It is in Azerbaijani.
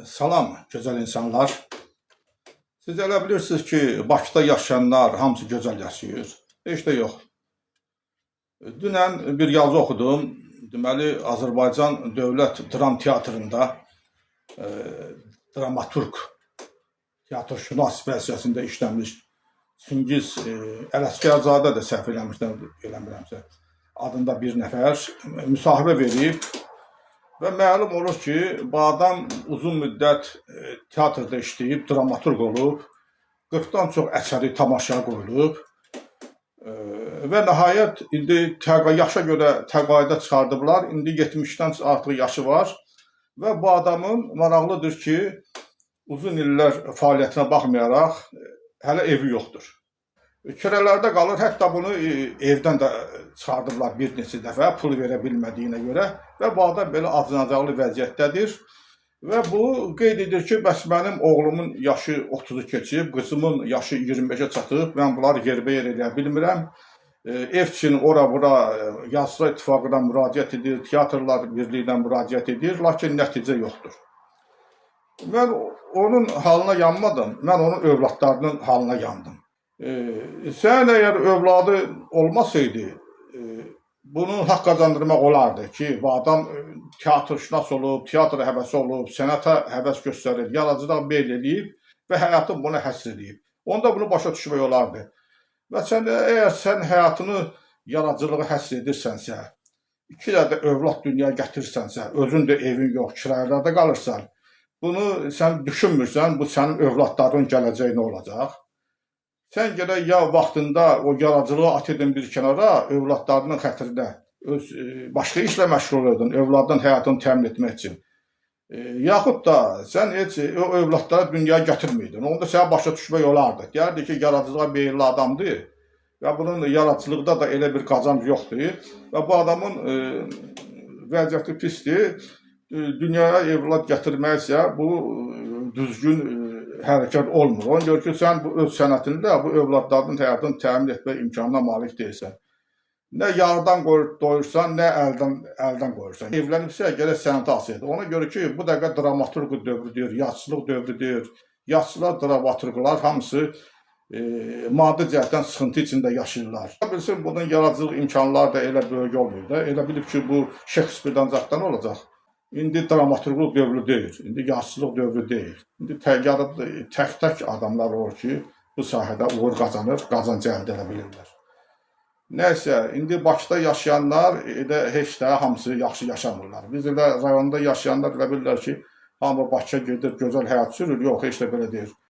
Salam, gözəl insanlar. Siz elə bilirsiniz ki, Bakıda yaşayanlar hamısı gözəl yaşayır. Heç də yox. Dünən bir yazı oxudum. Deməli, Azərbaycan Dövlət Dram Teatrında dramaturq, teatrşünas vəzifəsində işləmiş Çingiz Ələsgərzadə də səhv eləmirəmsə, adında bir nəfər müsahibə verib. Və məlum olur ki, bu adam uzun müddət teatrda işləyib, dramaturq olub, 40-dan çox əsəri tamaşaya qoyulub və nəhayət indi yaşa görə təqaüdə çıxardıblar. İndi 70-dən artıq yaşı var və bu adamın maraqlıdır ki, uzun illər fəaliyyətinə baxmayaraq hələ evi yoxdur. Kirələrdə qalır, hətta bunu evdən də çıxardıblar bir neçə dəfə, pul verə bilmədiyinə görə və bu adam belə acınacaqlı vəziyyətdədir. Və bu qeyd edir ki, bəs mənim oğlumun yaşı 30-u keçib, qızımın yaşı 25-ə çatıb, mən bunları yerbəyer eləyə bilmirəm. Ev üçün ora-bura Yazıçılar İttifaqına müraciət edir, Teatrlar Birliyinə müraciət edir, lakin nəticə yoxdur. Mən onun halına yanmadım, mən onun övladlarının halına yandım. Sən əgər övladı olmasaydı, bunun haqq qazandırmaq olardı ki, bu adam teatrşünas olub, teatra həvəsi olub, sənətə həvəs göstərir, yaradıcılıq meyl eləyib və həyatını buna həsr edib. Onda bunu başa düşmək olardı. Və əgər sən həyatını yaradıcılığa həsr edirsənsə, 2 də övlad dünyaya gətirirsənsə, özün də evin yox, kiralarda qalırsan, bunu sən düşünmürsən, bu sənin övladların gələcəyi nə olacaq? Sən gərək ya vaxtında o yaradıcılığı at edin bir kənara, övladlarının xətrinə, başqa işlə məşğul edin, övladın həyatını təmin etmək üçün. Yaxud da sən heç o övladları dünyaya gətirməydin, onda sənə başa düşmək olardı. Deyərdi ki, yaradıcılığa meyilli adamdır və bunun yaradıcılıqda da elə bir qazanc yoxdur və bu adamın vəziyyəti pisdir. Dünyaya evlad gətirməksə bu düzgün hərəkət olmur. Ona görə ki, sən öz sənətində bu övladlarının həyatını təmin etmək imkanına malik deyilsən. Nə yarıdan doyursan, nə əldən qoyursan. Evlənibsə, gərək sənətə asaydı. Ona görə ki, bu dəqiqə dramaturq dövrüdür, yazıçılıq dövrüdür. Yazıçılar, dramaturqlar hamısı maddi cəhətdən sıxıntı içində yaşayırlar. Bilsin, bunun yaradıcılıq imkanları da elə böyük olmuyor da. Elə bilib ki, bu Şekspirdən zaxdan olacaq. İndi dramaturqluq dövrü deyil, indi yazıçılıq dövrü deyil. İndi tək adamlar olur ki, bu sahədə uğur qazanır, qazanc əldə edə bilirlər. Nəysə, indi Bakıda yaşayanlar heç də hamısı yaxşı yaşamırlar. Biz elə rayonda yaşayanlar elə bilirlər ki, hamı Bakıya gedir, gözəl həyat sürür. Yox, heç də belə deyil.